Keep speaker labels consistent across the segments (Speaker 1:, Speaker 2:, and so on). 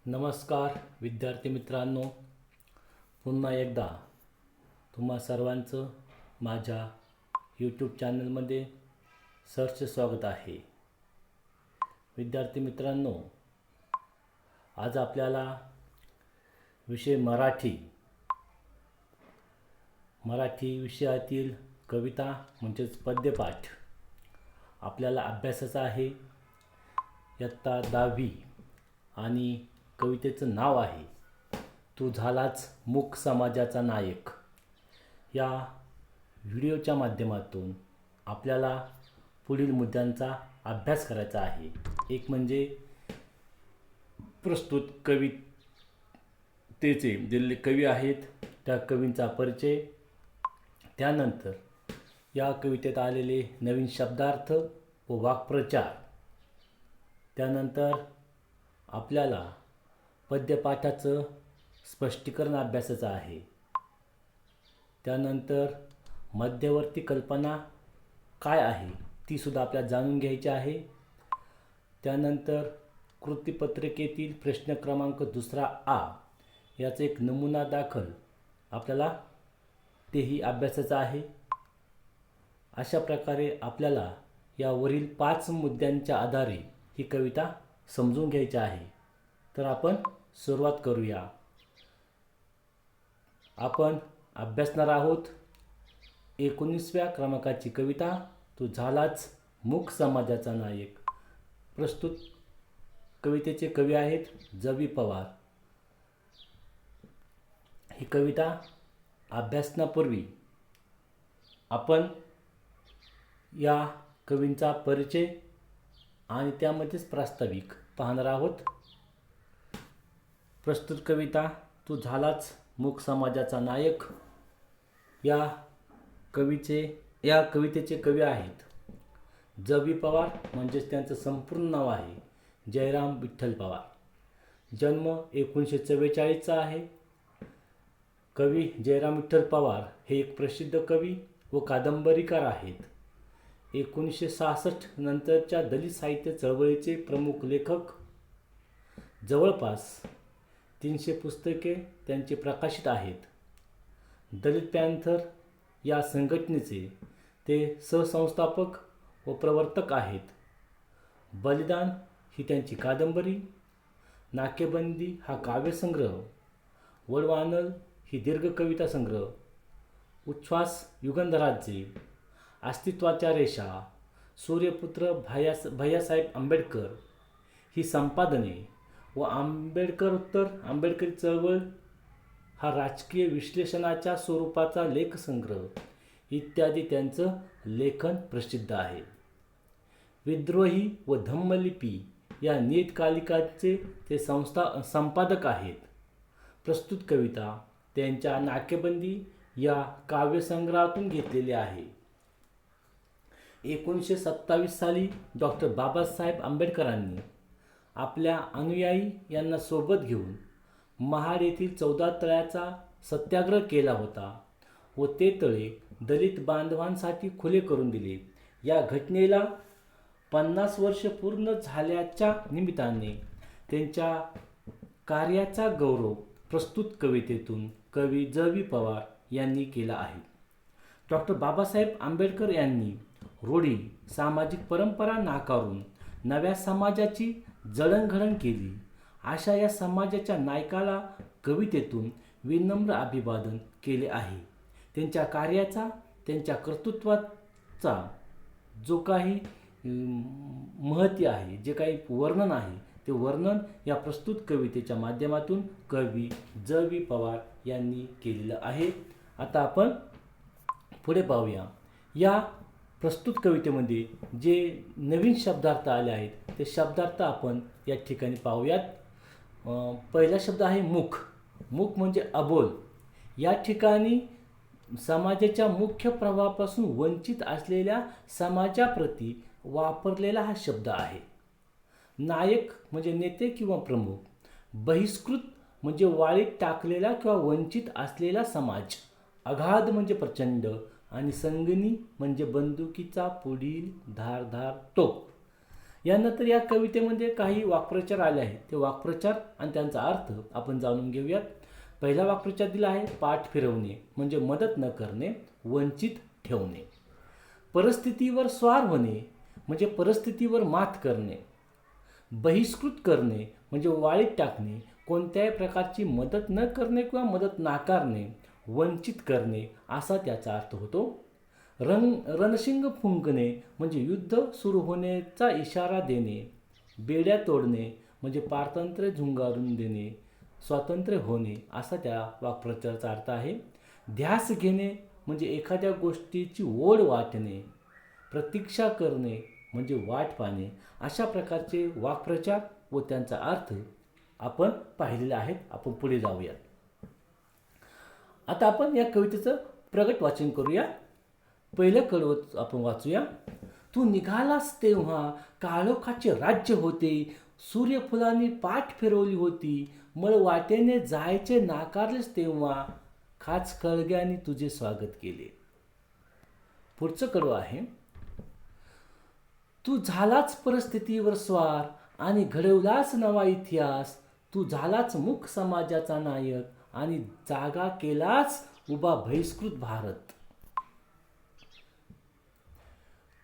Speaker 1: नमस्कार विद्यार्थी मित्रांनो, पुन्हा एकदा तुम्हा सर्वांचं माझ्या यूट्यूब चॅनलमध्ये सहर्ष स्वागत आहे. विद्यार्थी मित्रांनो, आज आपल्याला विषय मराठी विषयातील कविता म्हणजेच पद्यपाठ आपल्याला अभ्यासाचा आहे. इयत्ता 10वी आणि कवितेचं नाव आहे तू झालाच मूक समाजाचा नायक. या व्हिडिओच्या माध्यमातून आपल्याला पुढील मुद्द्यांचा अभ्यास करायचा आहे. एक म्हणजे प्रस्तुत कवितेचे जे कवी आहेत त्या कवींचा परिचय, त्यानंतर या कवितेत आलेले नवीन शब्दार्थ व वाक्प्रचार, त्यानंतर आपल्याला पद्यपाठाचं स्पष्टीकरण अभ्यासाचं आहे. त्यानंतर मध्यवर्ती कल्पना काय आहे ती सुद्धा आपल्याला जाणून घ्यायची आहे. त्यानंतर कृतीपत्रिकेतील प्रश्न क्रमांक 2आ याचा एक नमुना दाखल आपल्याला तेही अभ्यासाचं आहे. अशा प्रकारे आपल्याला यावरील 5 मुद्द्यांच्या आधारे ही कविता समजून घ्यायची आहे. तर आपण सुरुवात करूया. आपण अभ्यासणार आहोत 19व्या क्रमांकाची कविता तू झालाच मूक समाजाचा नायक. प्रस्तुत कवितेचे कवी आहेत ज.वी. पवार. ही कविता अभ्यासनापूर्वी आपण या कवींचा परिचय आणि त्यामध्येच प्रास्ताविक पाहणार आहोत. प्रस्तुत कविता तू झालाच मूक समाजाचा नायक या कवितेचे कवी आहेत ज.वी. पवार, म्हणजेच त्यांचं संपूर्ण नाव आहे जयराम विठ्ठल पवार. जन्म 1944चा आहे. कवी जयराम विठ्ठल पवार हे एक प्रसिद्ध कवी व कादंबरीकार आहेत. 1966 नंतरच्या दलित साहित्य चळवळीचे प्रमुख लेखक. जवळपास 300 पुस्तके त्यांची प्रकाशित आहेत. दलित पॅंथर या संघटनेचे ते सहसंस्थापक व प्रवर्तक आहेत. बलिदान ही त्यांची कादंबरी, नाकेबंदी हा काव्यसंग्रह, वडवानल ही दीर्घ कविता संग्रह, उच्छ्वास युगंधराचे, अस्तित्वाच्या रेषा, सूर्यपुत्र भैयासाहेब आंबेडकर ही संपादने व आंबेडकरोत्तर आंबेडकरी चळवळ हा राजकीय विश्लेषणाच्या स्वरूपाचा लेखसंग्रह इत्यादी त्यांचं लेखन प्रसिद्ध आहे. विद्रोही व धम्मलिपी या नियतकालिकाचे ते संपादक आहेत. प्रस्तुत कविता त्यांच्या नाकेबंदी या काव्यसंग्रहातून घेतलेली आहे. 1927 साली डॉक्टर बाबासाहेब आंबेडकरांनी आपल्या अनुयायी यांना सोबत घेऊन महाड येथील 14 तळ्याचा सत्याग्रह केला होता व ते तळे दलित बांधवांसाठी खुले करून दिले. या घटनेला 50 वर्ष पूर्ण झाल्याच्या निमित्ताने त्यांच्या कार्याचा गौरव प्रस्तुत कवितेतून कवी ज.वी. पवार यांनी केला आहे. डॉक्टर बाबासाहेब आंबेडकर यांनी रूढी सामाजिक परंपरा नाकारून नव्या समाजाची जडणघडण केली. अशा या समाजाच्या नायकाला कवितेतून विनम्र अभिवादन केले आहे. त्यांच्या कार्याचा, त्यांच्या कर्तृत्वाचा जो काही महती आहे, जे काही वर्णन आहे, ते वर्णन या प्रस्तुत कवितेच्या माध्यमातून कवी ज.वी. पवार यांनी केलेलं आहे. आता आपण पुढे पाहूया. या प्रस्तुत कवितेमध्ये जे नवीन शब्दार्थ आले आहेत ते शब्दार्थ आपण या ठिकाणी पाहूयात. पहिला शब्द आहे मूक. मूक म्हणजे अबोल. या ठिकाणी समाजाच्या मुख्य प्रवाहापासून वंचित असलेल्या समाजाप्रती वापरलेला हा शब्द आहे. नायक म्हणजे नेते किंवा प्रमुख. बहिष्कृत म्हणजे वाळीत टाकलेला किंवा वंचित असलेला समाज. अगाध म्हणजे प्रचंड आणि संगनी म्हणजे बंदुकीचा पुढील धारदार टोक. यानंतर या कवितेमध्ये काही वाक्प्रचार आले आहेत. ते वाक्प्रचार आणि त्यांचा अर्थ आपण जाणून घेऊयात. पहिला वाक्प्रचार दिला आहे, पाठ फिरवणे म्हणजे मदत न करणे, वंचित ठेवणे. परिस्थितीवर स्वार होणे म्हणजे परिस्थितीवर मात करणे. बहिष्कृत करणे म्हणजे वाळीत टाकणे, कोणत्याही प्रकारची मदत न करणे किंवा मदत नाकारणे, वंचित करणे असा त्याचा अर्थ होतो. रणशिंग फुंकणे म्हणजे युद्ध सुरू होण्याचा इशारा देणे. बेड्या तोडणे म्हणजे पारतंत्र्य झुंगारून देणे, स्वातंत्र्य होणे असा त्या वाक्प्रचाराचा अर्थ आहे. ध्यास घेणे म्हणजे एखाद्या गोष्टीची ओढ वाटणे. प्रतीक्षा करणे म्हणजे वाट पाहणे. अशा प्रकारचे वाक्प्रचार व त्यांचा अर्थ आपण पाहिलेले आहेत. आपण पुढे जाऊयात. आता आपण या कवितेचं प्रगट वाचन करूया. पहिलं कडवं आपण वाचूया. तू निघालास तेव्हा काळोखाचे राज्य होते, सूर्यफुलांनी पाठ फिरवली होती, मळ वाटेने जायचे नाकारलेस तेव्हा खाच खळग्याने तुझे स्वागत केले. पुढचं कडवं आहे. तू झालाच परिस्थितीवर स्वार आणि घडवलाच नवा इतिहास, तू झालाच मुख समाजाचा नायक आणि जागा केलाच उभा बहिष्कृत भारत.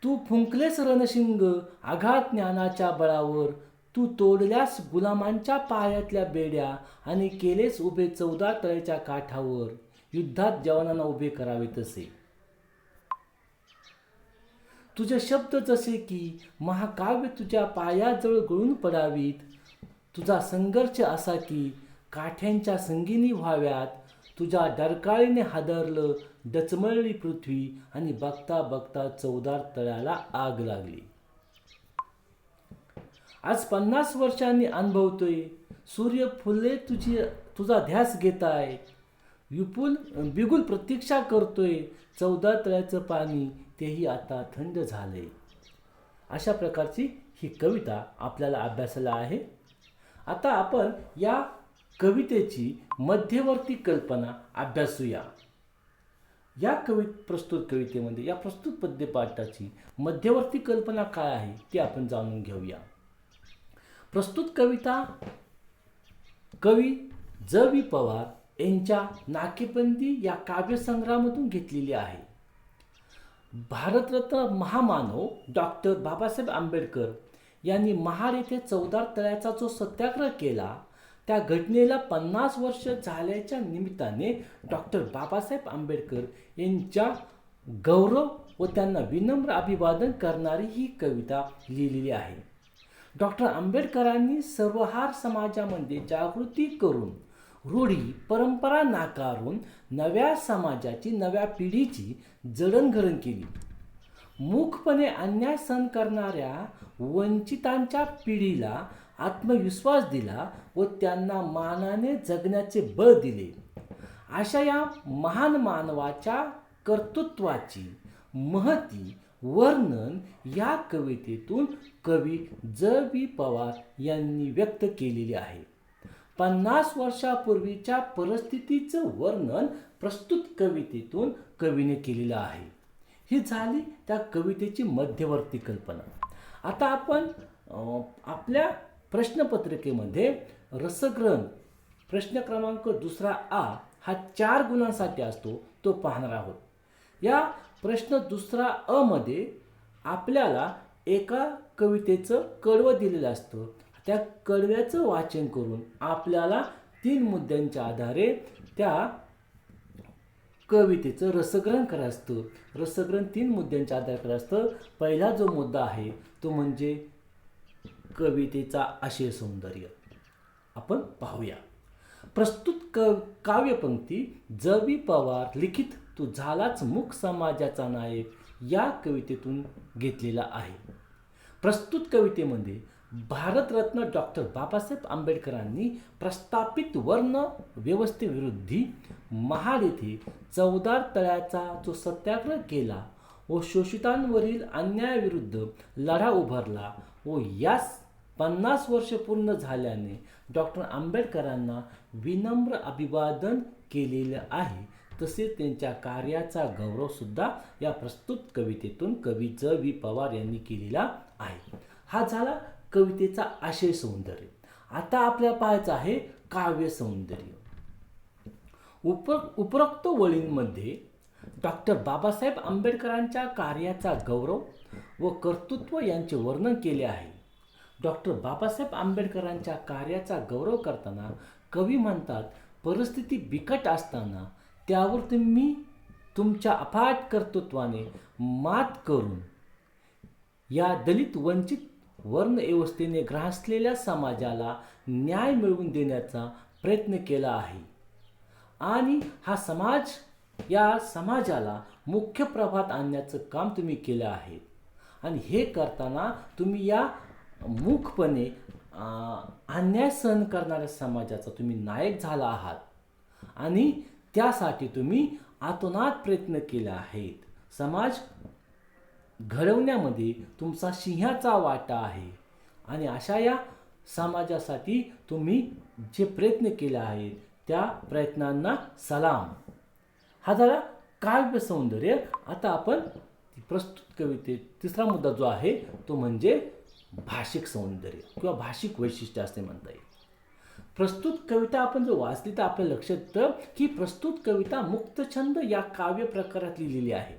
Speaker 1: तू फुंकलेस रणशिंग आघात ज्ञानाच्या बळावर, तू तोडल्यास गुलामांच्या पायातल्या बेड्या आणि केलेस उभे 14 तळ्याच्या काठावर, युद्धात जवानांना उभे करावे तसे. तुझे शब्द जसे की महाकाव्य तुझ्या पायाजवळ गळून पडावीत, तुझा संघर्ष असा की काठ्यांच्या संगीनी व्हाव्यात, तुझ्या डरकाळीने हादरलं डचमळली पृथ्वी आणि बघता बघता 14 तळ्याला आग लागली. आज 50 वर्षांनी अनुभवतोय, सूर्य फुले तुझा ध्यास घेताय, बिगुल प्रतीक्षा करतोय, 14 तळ्याचं पाणी तेही आता थंड झाले. अशा प्रकारची ही कविता आपल्याला अभ्यासाला आहे. आता आपण या कवितेची मध्यवर्ती कल्पना अभ्यासूया. या प्रस्तुत कवितेमध्ये या प्रस्तुत पद्यपाठाची मध्यवर्ती कल्पना काय आहे ते आपण जाणून घेऊया. प्रस्तुत कविता कवी ज.वी. पवार यांच्या नाकेबंदी या काव्यसंग्रहामधून घेतलेली आहे. भारतरत्न महामानव डॉक्टर बाबासाहेब आंबेडकर यांनी महाड येथे 14 तळ्याचा जो सत्याग्रह केला, त्या घटनेला 50 वर्ष झाल्याच्या निमित्ताने डॉक्टर बाबासाहेब आंबेडकर यांच्या गौरव व त्यांना विनम्र अभिवादन करणारी ही कविता लिहिलेली आहे. डॉक्टर आंबेडकरांनी सर्वहार समाजामध्ये जागृती करून रूढी परंपरा नाकारून नव्या समाजाची, नव्या पिढीची जडणघडण केली. मूकपणे अन्याय सहन करणाऱ्या वंचितांच्या पिढीला आत्मविश्वास दिला व त्यांना मानाने जगण्याचे बळ दिले. अशा या महान मानवाच्या कर्तृत्वाची महती वर्णन या कवितेतून कवी ज.वी. पवार यांनी व्यक्त केलेले आहे. 50 वर्षापूर्वीच्या परिस्थितीचं वर्णन प्रस्तुत कवितेतून कवीने केलेलं आहे. ही झाली त्या कवितेची मध्यवर्ती कल्पना. आता आपण आपल्या प्रश्नपत्रिकेमध्ये रसग्रहण प्रश्न क्रमांक 2 आ हा 4 गुणांसाठी असतो, तो पाहणार आहोत. या प्रश्न 2 अ मध्ये आपल्याला एका कवितेचं कडवं दिलेलं असतं. त्या कडव्याचं वाचन करून आपल्याला 3 मुद्द्यांच्या आधारे त्या कवितेचं रसग्रहण करायचं असतं. रसग्रहण 3 मुद्द्यांच्या आधारे करायचं असतं. पहिला जो मुद्दा आहे तो म्हणजे कवितेचा आशय सौंदर्य. आपण पाहूया. प्रस्तुत काव्यपंक्ती ज.वी. पवार लिखित तू झालाच मुख समाजाचा नायक या कवितेतून घेतलेला आहे. प्रस्तुत कवितेमध्ये भारतरत्न डॉक्टर बाबासाहेब आंबेडकरांनी प्रस्थापित वर्ण व्यवस्थेविरुद्धी महाड येथे 14 तळ्याचा जो सत्याग्रह केला व शोषितांवरील अन्यायाविरुद्ध लढा उभारला व यास 50 वर्ष पूर्ण झाल्याने डॉक्टर आंबेडकरांना विनम्र अभिवादन केलेलं आहे. तसेच त्यांच्या कार्याचा गौरवसुद्धा या प्रस्तुत कवितेतून कवी ज.वी. पवार यांनी केलेला आहे. हा झाला कवितेचा आशय सौंदर्य. आता आपल्याला पाहायचं आहे काव्य सौंदर्य. उपरोक्त वळींमध्ये डॉक्टर बाबासाहेब आंबेडकरांच्या कार्याचा गौरव व कर्तृत्व यांचे वर्णन केले आहे. डॉक्टर बाबासाहेब आंबेडकरांच्या कार्याचा गौरव करताना कवी म्हणतात, परिस्थिती बिकट असताना त्यावर तुम्ही तुमच्या अफाट कर्तृत्वाने मात करून या दलित वंचित वर्ण व्यवस्थेने ग्रासलेल्या समाजाला न्याय मिळवून देण्याचा प्रयत्न केला आहे आणि या समाजाला मुख्य प्रभात आणण्याचं काम तुम्ही केलं आहे. आणि हे करताना तुम्ही या मूकपणे अन्याय सहन करणाऱ्या समाजाचा तुम्ही नायक झाला आहात आणि त्यासाठी तुम्ही आतोनात प्रयत्न केले आहेत. समाज घडवण्यामध्ये तुमचा सिंहाचा वाटा आहे आणि अशा या समाजासाठी तुम्ही जे प्रयत्न केले आहेत त्या प्रयत्नांना सलाम. हा झाला काव्य सौंदर्य. आता आपण प्रस्तुत कविते तिसरा मुद्दा जो आहे तो म्हणजे भाषिक सौंदर्य किंवा भाषिक वैशिष्ट्य असे म्हणता येईल. प्रस्तुत कविता आपण जर वाचली तर आपल्या लक्षात येतं की प्रस्तुत कविता मुक्तछंद या काव्य प्रकारात लिहिलेली आहे.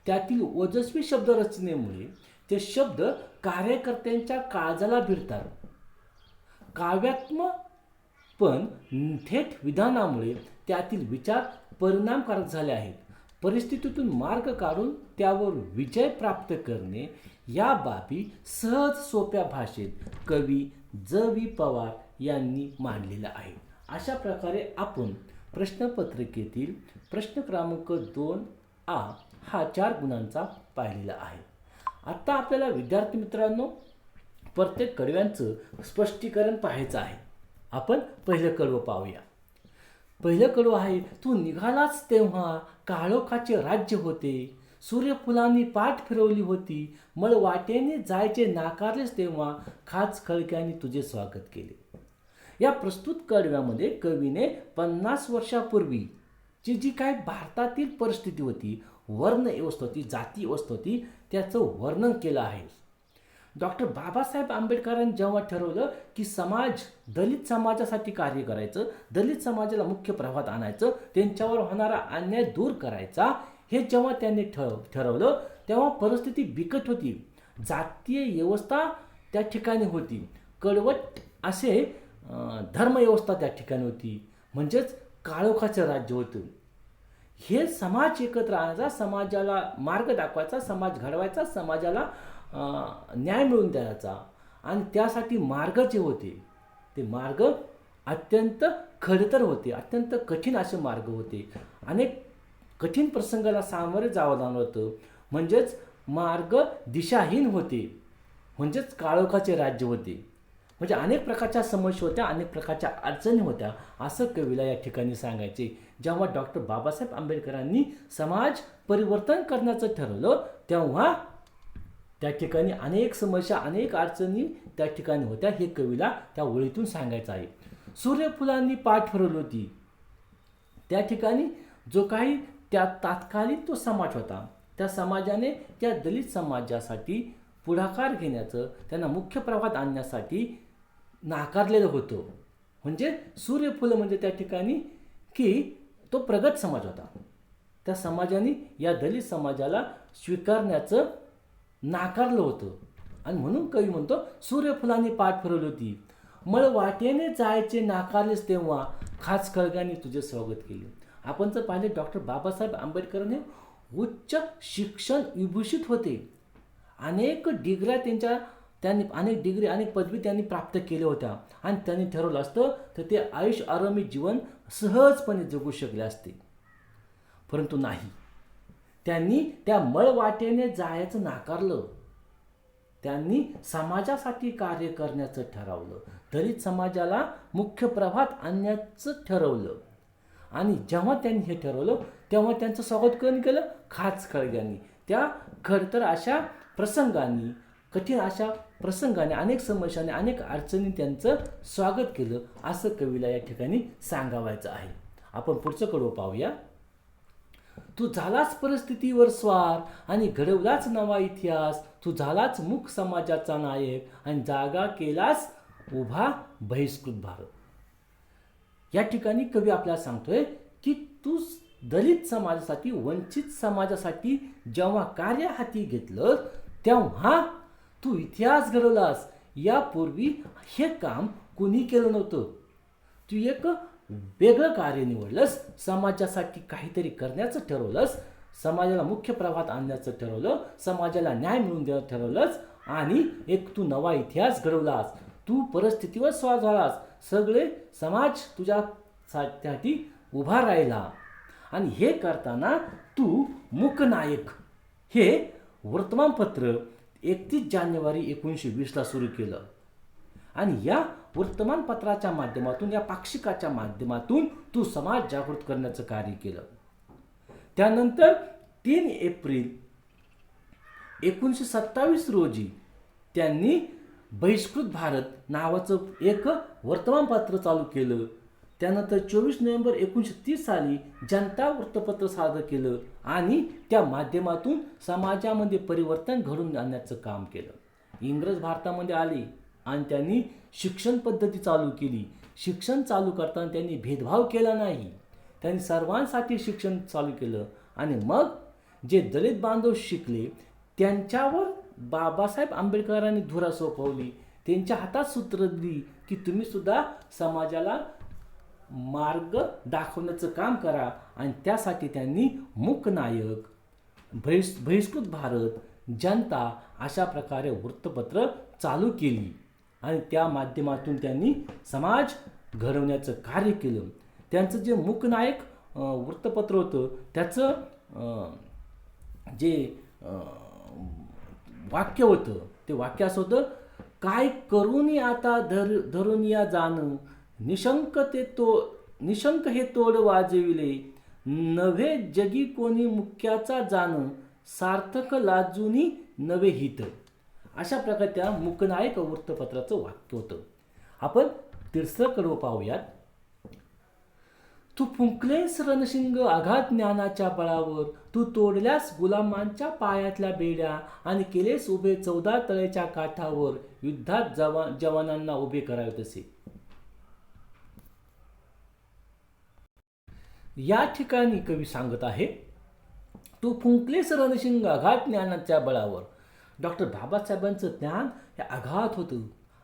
Speaker 1: त्यातील ओजस्वी शब्दरचनेमुळे ते शब्द कार्यकर्त्यांच्या काळजाला भिडतात. काव्यात्मक पण थेट विधानामुळे त्यातील विचार परिणामकारक झाले आहेत. परिस्थितीतून मार्ग काढून त्यावर विजय प्राप्त करणे या बाबी सहज सोप्या भाषेत कवी ज.वी. पवार यांनी मांडलेला आहे. अशा प्रकारे आपण प्रश्नपत्रिकेतील प्रश्न क्रमांक 2A हा 4 गुणांचा पाहिलेला आहे. आता आपल्याला विद्यार्थी मित्रांनो प्रत्येक कडव्यांचं स्पष्टीकरण पाहायचं आहे. आपण पहिलं कडवं पाहूया. पहिलं कडवं आहे, तू निघालाच तेव्हा काळोखाचे राज्य होते, सूर्यफुलांनी पाठ फिरवली होती, मळ वाटेने जायचे नाकारलेस तेव्हा खाच खळक्याने तुझे स्वागत केले. या प्रस्तुत कडव्यामध्ये कवीने 50 वर्षापूर्वीची जी काही भारतातील परिस्थिती होती, वर्ण व्यवस्था होती, जाती व्यवस्था होती, त्याचं वर्णन केलं आहे. डॉक्टर बाबासाहेब आंबेडकरांनी जेव्हा ठरवलं की दलित समाजासाठी कार्य करायचं, दलित समाजाला मुख्य प्रवाहात आणायचं, त्यांच्यावर होणारा अन्याय दूर करायचा, हे जेव्हा त्यांनी ठरवलं तेव्हा परिस्थिती बिकट होती. जातीय व्यवस्था त्या ठिकाणी होती, कडवट असे धर्मव्यवस्था त्या ठिकाणी होती, म्हणजेच काळोखाचं राज्य होतं. हे समाज एकत्र आणायचा, समाजाला मार्ग दाखवायचा, समाज घडवायचा, समाजाला न्याय मिळवून द्यायचा. आणि त्यासाठी मार्ग जे होते ते मार्ग अत्यंत खडतर होते, अत्यंत कठीण असे मार्ग होते. अनेक कठीण प्रसंगाला सामोरे जावं लागलं होतं, म्हणजेच मार्ग दिशाहीन होते, म्हणजेच काळोखाचे राज्य होते. म्हणजे अनेक प्रकारच्या समस्या होत्या, अनेक प्रकारच्या अडचणी होत्या, असं कवीला या ठिकाणी सांगायचे. जेव्हा डॉक्टर बाबासाहेब आंबेडकरांनी समाज परिवर्तन करण्याचं ठरवलं तेव्हा त्या ठिकाणी अनेक समस्या, अनेक अडचणी त्या ठिकाणी होत्या, हे कवीला त्या ओळीतून सांगायचं आहे. सूर्यफुलांनी पाठ फिरवली होती, त्या ठिकाणी जो काही त्या तात्कालीन तो समाज होता, त्या समाजाने त्या दलित समाजासाठी पुढाकार घेण्याचं, त्यांना मुख्य प्रवाहात आणण्यासाठी नाकारलेलं होतं. म्हणजे सूर्यफुलं म्हणजे त्या ठिकाणी की तो प्रगत समाज होता, त्या समाजाने या दलित समाजाला स्वीकारण्याचं नाकारलं होतं. आणि म्हणून कवी म्हणतो, सूर्यफुलांनी पाठ फिरवली होती, मळ वाटेने जायचे नाकारलेस तेव्हा खाच खळग्याने तुझे स्वागत केले. आपण जर पाहिले डॉक्टर बाबासाहेब आंबेडकरांनी उच्च शिक्षण विभूषित होते, अनेक डिग्र्या त्यांनी अनेक डिग्री, अनेक पदवी त्यांनी प्राप्त केल्या होत्या. आणि त्यांनी ठरवलं असतं तर ते आयुष्य आरामी जीवन सहजपणे जगू शकले असते, परंतु नाही, त्यांनी त्या मळ वाटेने जायचं नाकारलं. त्यांनी समाजासाठी कार्य करण्याचं ठरवलं, दलित समाजाला मुख्य प्रवाहात आणण्याचं ठरवलं. आणि जेव्हा त्यांनी हे ठरवलं तेव्हा त्यांचं स्वागत कोणी केलं? खाच खळग्यांनी. त्या खडतर अशा प्रसंगांनी, कठीण अशा प्रसंगाने, अनेक समस्यांनी, अनेक अडचणी त्यांचं स्वागत केलं, असं कवीला या ठिकाणी सांगावायचं आहे. आपण पुढचं कडवं पाहूया. तू झालाच परिस्थितीवर स्वार आणि घडवलाच नवा इतिहास. तू झालाच मुक समाजाचा नायक आणि जागा केलास उभा बहिष्कृत भारत. या ठिकाणी कवी आपल्याला सांगतोय की तू दलित समाजासाठी, वंचित समाजासाठी जेव्हा कार्य हाती घेतलं तेव्हा तू इतिहास घडवलास. यापूर्वी हे काम कुणी केलं नव्हतं. तू एक वेगळं कार्य निवडलंस, समाजासाठी काहीतरी करण्याचं ठरवलंस, समाजाला मुख्य प्रवाहात आणण्याचं ठरवलं, समाजाला न्याय मिळवून देण्याचं ठरवलंस आणि एक तू नवा इतिहास घडवलास. तू परिस्थितीवर स्वार झालास. सगळे समाज तुझ्यासाठी उभा राहिला आणि हे करताना तू मूकनायक हे वर्तमानपत्र 31 जानेवारी 1920ला सुरू केलं आणि या वर्तमानपत्राच्या माध्यमातून, या पाक्षिकाच्या माध्यमातून तू समाज जागृत करण्याचं कार्य केलं. त्यानंतर 3 एप्रिल 1927 रोजी त्यांनी बहिष्कृत भारत नावाचं एक वर्तमानपत्र चालू केलं. त्यानंतर 24 नोव्हेंबर 1930 साली जनता वृत्तपत्र सादर केलं आणि त्या माध्यमातून समाजामध्ये परिवर्तन घडवून आणण्याचं काम केलं. इंग्रज भारतामध्ये आले आणि त्यांनी शिक्षण पद्धती चालू केली. शिक्षण चालू करताना त्यांनी भेदभाव केला नाही. त्यांनी सर्वांसाठी शिक्षण चालू केलं आणि मग जे दलित बांधव शिकले त्यांच्यावर बाबासाहेब आंबेडकरांनी धुरा सोपवली. त्यांच्या हातात सूत्र दिली की तुम्ही सुद्धा समाजाला मार्ग दाखवण्याचं काम करा आणि त्यासाठी त्यांनी मूकनायक, बहिष्कृत भारत, जनता अशा प्रकारे वृत्तपत्र चालू केली आणि त्या माध्यमातून त्यांनी समाज घडवण्याचं कार्य केलं. त्यांचं जे मूकनायक वृत्तपत्र होतं त्याचं जे वाक्य होतं ते वाक्य असं होतं, काय करून आता धरून या जाणं, निशंक हे तोड वाजविले, नव्हे जगी कोणी मुक्याचा जाणं, सार्थक लाजुनी नवे हित. अशा प्रकारे त्या मूकनायक वृत्तपत्राचं वाक्य होतं. आपण तिसरं कडवं पाहूयात. तू फुंकलेस रणशिंग आघात ज्ञानाच्या बळावर, तू तोडल्यास गुलामांच्या पायातल्या बेड्या आणि केलेस उभे 14 तळ्याच्या काठावर, युद्धात जवानांना उभे करावे तसे. या ठिकाणी कवी सांगत आहे, तू फुंकलेस रणशिंग आघात ज्ञानाच्या बळावर. डॉक्टर बाबासाहेबांचं ज्ञान हे आघात होतं.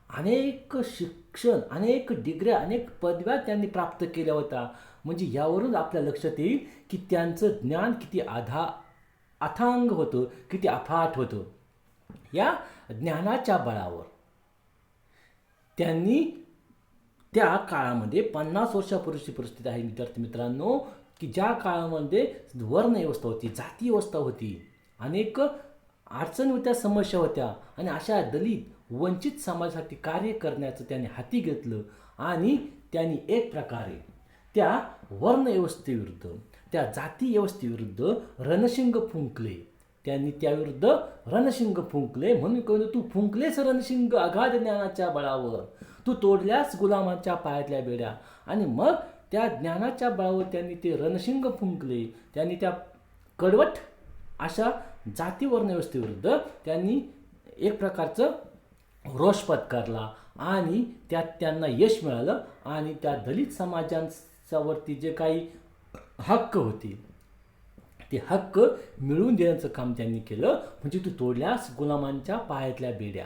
Speaker 1: अनेक शिक्षण, अनेक डिग्र्या, अनेक पदव्या त्यांनी प्राप्त केल्या होत्या. म्हणजे यावरून आपल्या लक्षात येईल की त्यांचं ज्ञान किती अथांग होतं, किती अफाट होतं. या ज्ञानाच्या बळावर त्यांनी त्या काळामध्ये 50 वर्षापूर्वीची परिस्थिती आहे विद्यार्थी मित्रांनो, की ज्या काळामध्ये वर्ण व्यवस्था होती, जाती व्यवस्था होती, अनेक अडचणी होत्या, समस्या होत्या आणि अशा दलित वंचित समाजासाठी कार्य करण्याचं त्यांनी हाती घेतलं आणि त्यांनी एक प्रकारे त्या वर्ण व्यवस्थेविरुद्ध, त्या जाती व्यवस्थेविरुद्ध रणशिंग फुंकले. त्यांनी त्याविरुद्ध रणशिंग फुंकले. म्हणून कहून तू फुंकलेस रणशिंग अगाध ज्ञानाच्या बळावर, तू तोडल्यास गुलामांच्या पायातल्या बेड्या. आणि मग त्या ज्ञानाच्या बळावर त्यांनी ते रणशिंग फुंकले. त्यांनी त्या कडवट अशा जाती वर्ण व्यवस्थेविरुद्ध त्यांनी एक प्रकारचं रोष पत्करला आणि त्यात त्यांना यश मिळालं आणि त्या दलित समाजांवरती जे काही हक्क होते ते हक्क मिळवून देण्याचं काम त्यांनी केलं. म्हणजे तू तोडल्यास गुलामांच्या पायातल्या बेड्या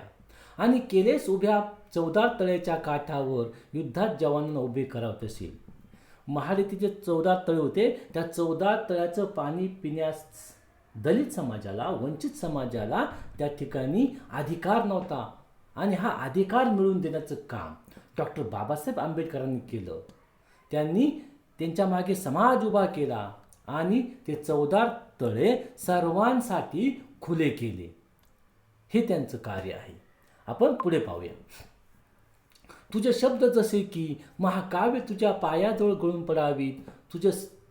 Speaker 1: आणि केलेस उभ्या 14 तळ्याच्या काठावर, युद्धात जवानांना उभे करावं तसे. महाडीचे जे 14 तळे होते त्या 14 तळ्याचं पाणी पिण्यास दलित समाजाला, वंचित समाजाला त्या ठिकाणी अधिकार नव्हता आणि हा अधिकार मिळवून देण्याचं काम डॉक्टर बाबासाहेब आंबेडकरांनी केलं. त्यांनी त्यांच्या मागे समाज उभा केला आणि ते 14 तळे सर्वांसाठी खुले केले. हे त्यांचं कार्य आहे. आपण पुढे पाहूया. तुझे शब्द जसे की महाकाव्य तुझ्या पायाजवळ गळून पडावीत,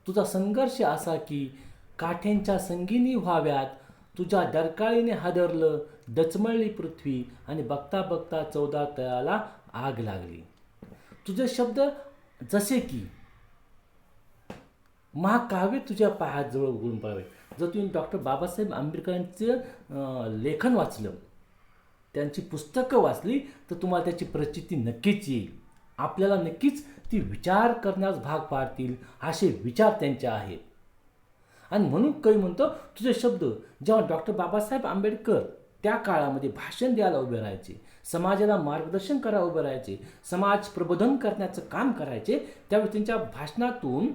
Speaker 1: तुझा संघर्ष असा की काठ्यांच्या संगीनी व्हाव्यात, तुझ्या डरकाळीने हादरलं डचमळली पृथ्वी आणि बघता बघता 14 तळ्याला आग लागली. तुझे शब्द जसे की महाकाव्य तुझ्या पायाजवळ उघडून पडावे. जर तुम्ही डॉक्टर बाबासाहेब आंबेडकरांचं लेखन वाचलं, त्यांची पुस्तकं वाचली, तर तुम्हाला त्याची प्रचिती नक्कीच येईल. आपल्याला नक्कीच ती विचार करण्यास भाग पाडतील असे विचार त्यांचे आहेत. आणि म्हणून कवी म्हणतो, तुझे शब्द जेव्हा डॉक्टर बाबासाहेब आंबेडकर त्या काळामध्ये भाषण द्यायला उभे राहायचे, समाजाला मार्गदर्शन करायला उभे राहायचे, समाज प्रबोधन करण्याचं काम करायचे, त्यावेळी त्यांच्या भाषणातून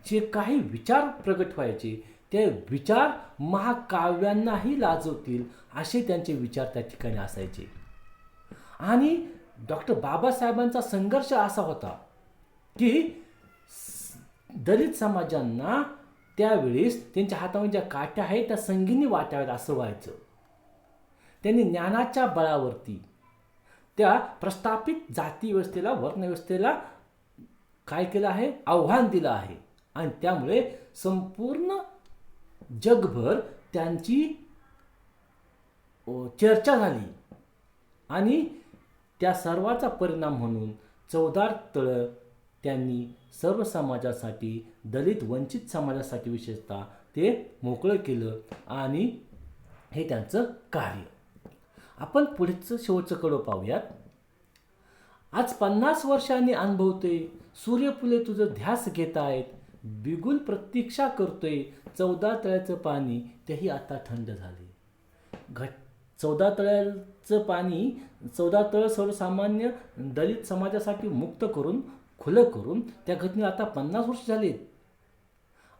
Speaker 1: जे काही विचार प्रगट व्हायचे, ते विचार महाकाव्यांनाही लाजवतील असे त्यांचे विचार त्या ठिकाणी असायचे. आणि डॉक्टर बाबासाहेबांचा संघर्ष असा होता की दलित समाजांना त्यावेळेस त्यांच्या हातामध्ये ज्या काठ्या आहेत त्या संगीनी वाटाव्यात असं व्हायचं. त्यांनी ज्ञानाच्या बळावरती त्या प्रस्थापित जाती व्यवस्थेला, वर्णव्यवस्थेला काय केलं आहे, आव्हान दिलं आहे. आणि त्यामुळे संपूर्ण जगभर त्यांची चर्चा झाली. आणि त्या सर्वाचा परिणाम म्हणून 14 तळं त्यांनी सर्व समाजासाठी, दलित वंचित समाजासाठी विशेषतः ते मोकळं केलं. आणि हे त्यांचं कार्य. आपण पुढचं शेवटचं कडं पाहूयात. आज 50 वर्षांनी अनुभवतोय, सूर्यफुले तुझं ध्यास घेत आहेत, बिगुल प्रतीक्षा करतोय, 14 तळ्याचं पाणी तेही आता थंड झाले. 14 तळ्याचं पाणी, 14 तळ सर्वसामान्य दलित समाजासाठी मुक्त करून, खुलं करून त्या घटनेला आता 50 वर्ष झालीत.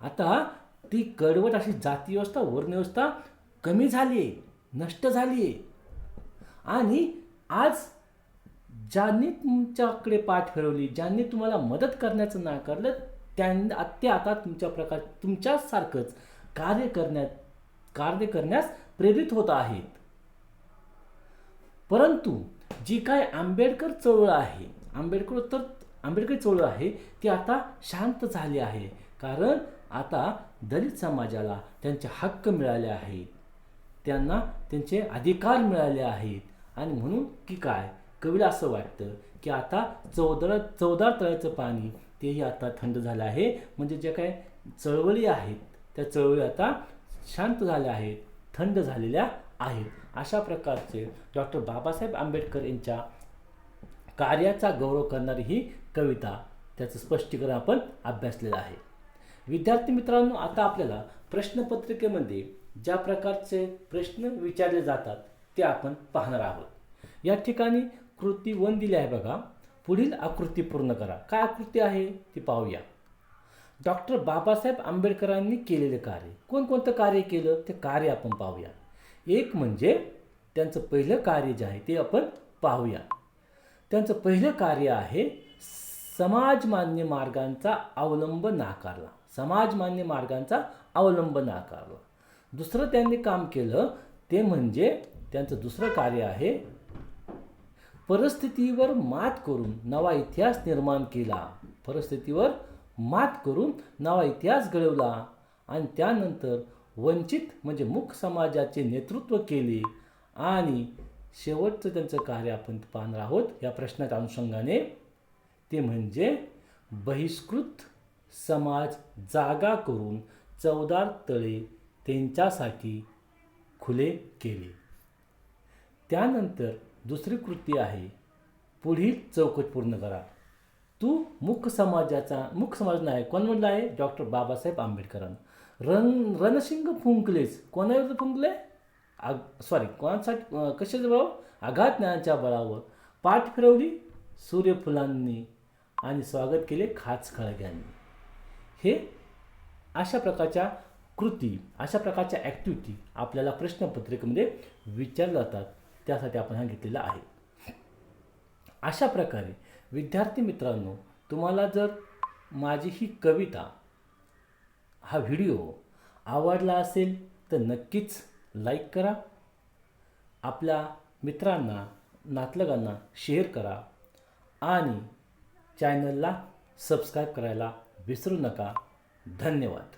Speaker 1: आता ती कडवट अशी जाती व्यवस्था, वर्णव्यवस्था कमी झाली आहे, नष्ट झाली आहे. आणि आज ज्यांनी तुमच्याकडे पाठ फिरवली, ज्यांनी तुम्हाला मदत करण्याचं नाकारलं, ते आता तुमच्यासारखंच कार्य करण्यास प्रेरित होत आहेत. परंतु जी काय आंबेडकर चळवळ आहे, आंबेडकरी चळवळ आहे, ती आता शांत झाली आहे. कारण आता दलित समाजाला त्यांचे हक्क मिळाले आहेत, त्यांना त्यांचे अधिकार मिळाले आहेत. आणि म्हणून की काय, कवीला असं वाटतं की आता 14 तळ्याचं पाणी तेही आता थंड झालं आहे. म्हणजे जे काय चळवळी आहेत त्या चळवळी आता शांत झाल्या आहेत, थंड झालेल्या आहेत. अशा प्रकारचे डॉक्टर बाबासाहेब आंबेडकर यांच्या कार्याचा गौरव करणारी ही कविता, त्याचं स्पष्टीकरण आपण अभ्यासलेलं आहे. विद्यार्थी मित्रांनो, आता आपल्याला प्रश्नपत्रिकेमध्ये ज्या प्रकारचे प्रश्न विचारले जातात ते आपण पाहणार आहोत. या ठिकाणी कृती 1 दिली आहे बघा. पुढील आकृती पूर्ण करा. काय आकृती आहे ती पाहूया. डॉक्टर बाबासाहेब आंबेडकरांनी केलेले कार्य, कोणकोणतं कार्य केलं ते कार्य आपण पाहूया. एक म्हणजे त्यांचं पहिलं कार्य जे आहे ते आपण पाहूया. त्यांचं पहिलं कार्य आहे समाजमान्य मार्गांचा अवलंब नाकारला. समाजमान्य मार्गांचा अवलंब नाकारला. दुसरं त्यांनी काम केलं ते म्हणजे त्यांचं दुसरं कार्य आहे परिस्थितीवर मात करून नवा इतिहास निर्माण केला. परिस्थितीवर मात करून नवा इतिहास घडवला. आणि त्यानंतर वंचित म्हणजे मूक समाजाचे नेतृत्व केले. आणि शेवटचं त्यांचं कार्य आपण पाहणार आहोत या प्रश्नाच्या अनुषंगाने, ते म्हणजे बहिष्कृत समाज जागा करून 14 तळे त्यांच्यासाठी खुले केले. त्यानंतर दुसरी कृती आहे पुढील चौकट पूर्ण करा. तू मूक समाज नाही, कोण म्हणलं आहे, डॉक्टर बाबासाहेब आंबेडकरांनी. रणशिंग फुंकलेच, कोणावर फुंकले, कोणासाठी, कशाच्या बळावर, आघात ज्ञानाच्या बळावर. पाठ फिरवली सूर्यफुलांनी आणि स्वागत केले खाचखळग्यांनी. हे अशा प्रकारच्या कृती, अशा प्रकारच्या ॲक्टिव्हिटी आपल्याला प्रश्नपत्रिकेमध्ये विचारल्या जातात. त्यासाठी आपण हा घेतलेला आहे. अशा प्रकारे विद्यार्थी मित्रांनो, तुम्हाला जर माझी ही कविता, हा व्हिडिओ आवडला असेल तर नक्कीच लाईक करा, आपल्या मित्रांना, नातलगांना शेअर करा आणि चॅनलला सबस्क्राईब करायला विसरू नका. धन्यवाद.